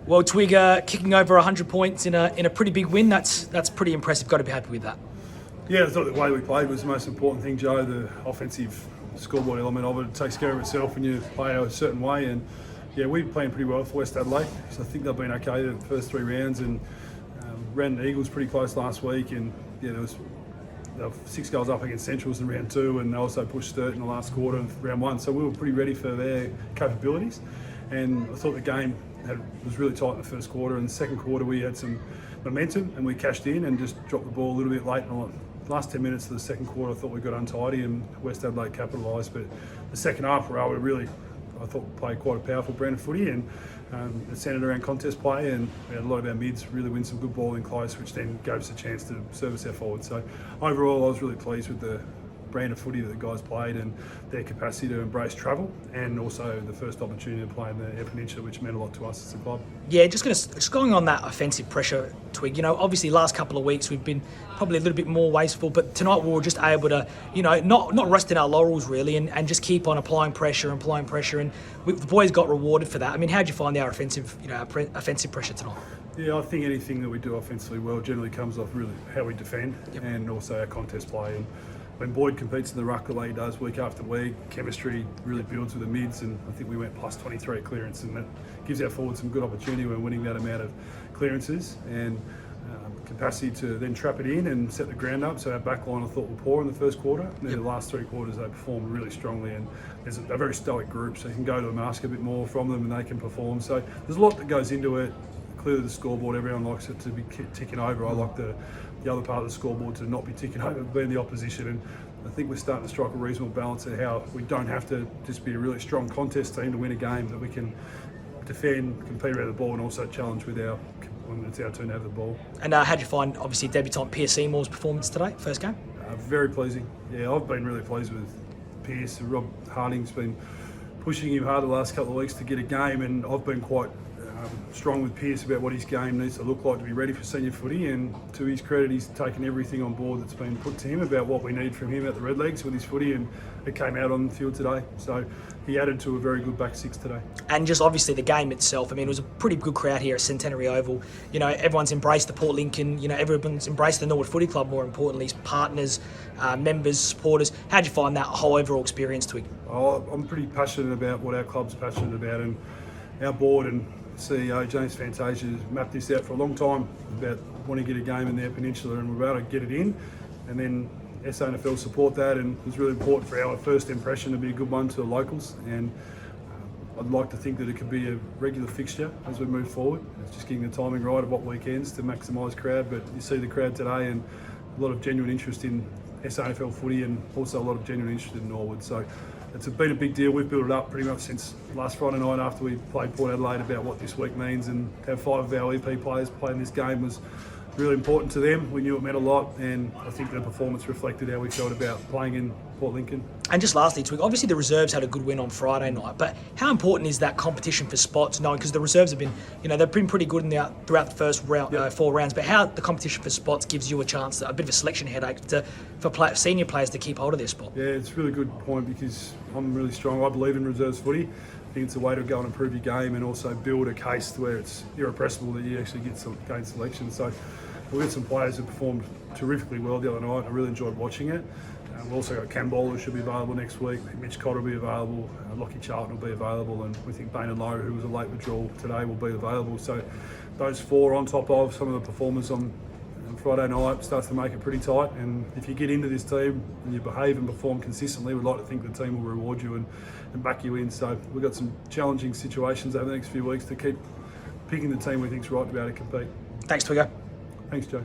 Well, Twig, kicking over 100 points in a pretty big win, that's pretty impressive. Got to be happy with that. Yeah, I thought the way we played was the most important thing, Joe. The offensive scoreboard element of it takes care of itself when you play a certain way. And yeah, we playing pretty well for West Adelaide. So I think they've been okay the first 3 rounds, and ran the Eagles pretty close last week. And yeah, they were 6 goals up against Centrals in round 2, and they also pushed Sturt in the last quarter of round 1. So we were pretty ready for their capabilities. And I thought the game was really tight in the first quarter. In the second quarter, we had some momentum and we cashed in and just dropped the ball a little bit late. And the last 10 minutes of the second quarter, I thought we got untidy and West Adelaide capitalised. But the second half, we were able to really, I thought, play quite a powerful brand of footy, and it centred around contest play, and we had a lot of our mids really win some good ball in close, which then gave us a chance to service our forward. So overall, I was really pleased with the brand of footy that the guys played and their capacity to embrace travel, and also the first opportunity to play in the Eyre Peninsula, which meant a lot to us as a club. Yeah, just going on that offensive pressure, Twig, obviously last couple of weeks we've been probably a little bit more wasteful, but tonight we were just able to, not rest in our laurels really, and just keep on applying pressure, and the boys got rewarded for that. I mean, how did you find our offensive pressure tonight? Yeah, I think anything that we do offensively well generally comes off really how we defend, and also our contest play. And when Boyd competes in the ruck the way he does week after week, chemistry really builds with the mids, and I think we went plus 23 at clearance, and that gives our forwards some good opportunity when winning that amount of clearances, and capacity to then trap it in and set the ground up. So our back line, I thought, were poor in the first quarter. And then the last 3 quarters they performed really strongly, and there's a very stoic group, so you can go to them and ask a bit more from them and they can perform. So there's a lot that goes into it. Clearly the scoreboard, everyone likes it to be ticking over. I like the other part of the scoreboard to not be ticking over, being the opposition. And I think we're starting to strike a reasonable balance at how we don't have to just be a really strong contest team to win a game, that we can defend, compete around the ball, and also challenge when it's our turn to have the ball. And how did you find, obviously, debutant Pearce Moore's performance today, first game? Very pleasing. Yeah, I've been really pleased with Pearce. Rob Harding's been pushing him hard the last couple of weeks to get a game, and I've been quite strong with Pearce about what his game needs to look like to be ready for senior footy. And to his credit, he's taken everything on board that's been put to him about what we need from him at the Redlegs with his footy, and it came out on the field today. So he added to a very good back 6 today. And just obviously the game itself, I mean, it was a pretty good crowd here at Centenary Oval. Everyone's embraced the Port Lincoln, everyone's embraced the Norwood Footy Club, more importantly, partners, members, supporters. How'd you find that whole overall experience, Twig? I'm pretty passionate about what our club's passionate about, and our board and CEO James Fantasia has mapped this out for a long time about wanting to get a game in the Eyre Peninsula, and we're able to get it in, and then SANFL support that, and it was really important for our first impression to be a good one to the locals. And I'd like to think that it could be a regular fixture as we move forward. It's just getting the timing right of what weekends to maximise crowd, but you see the crowd today and a lot of genuine interest in SANFL footy, and also a lot of genuine interest in Norwood. So it's been a big deal. We've built it up pretty much since last Friday night after we played Port Adelaide about what this week means, and to have 5 of our EP players playing this game was really important to them. We knew it meant a lot, and I think the performance reflected how we felt about playing in Port Lincoln. And just lastly, Twig, obviously the reserves had a good win on Friday night, but how important is that competition for spots, knowing, because the reserves have been, they've been pretty good throughout the first round, 4 rounds, but how the competition for spots gives you a chance, a bit of a selection headache for senior players to keep hold of their spot? Yeah, it's a really good point, because I'm really strong. I believe in reserves footy. I think it's a way to go and improve your game, and also build a case where it's irrepressible that you actually gain selection. So we've got some players who performed terrifically well the other night. I really enjoyed watching it. We've also got Cam Bowler, who should be available next week. Mitch Cotter will be available. Lockie Charlton will be available, and we think Bain and Lowe, who was a late withdrawal today, will be available. So those 4 on top of some of the performers on Friday night starts to make it pretty tight. And if you get into this team and you behave and perform consistently, we'd like to think the team will reward you and back you in. So we've got some challenging situations over the next few weeks to keep picking the team we think's right to be able to compete. Thanks, Twiggo. Thanks, Joe.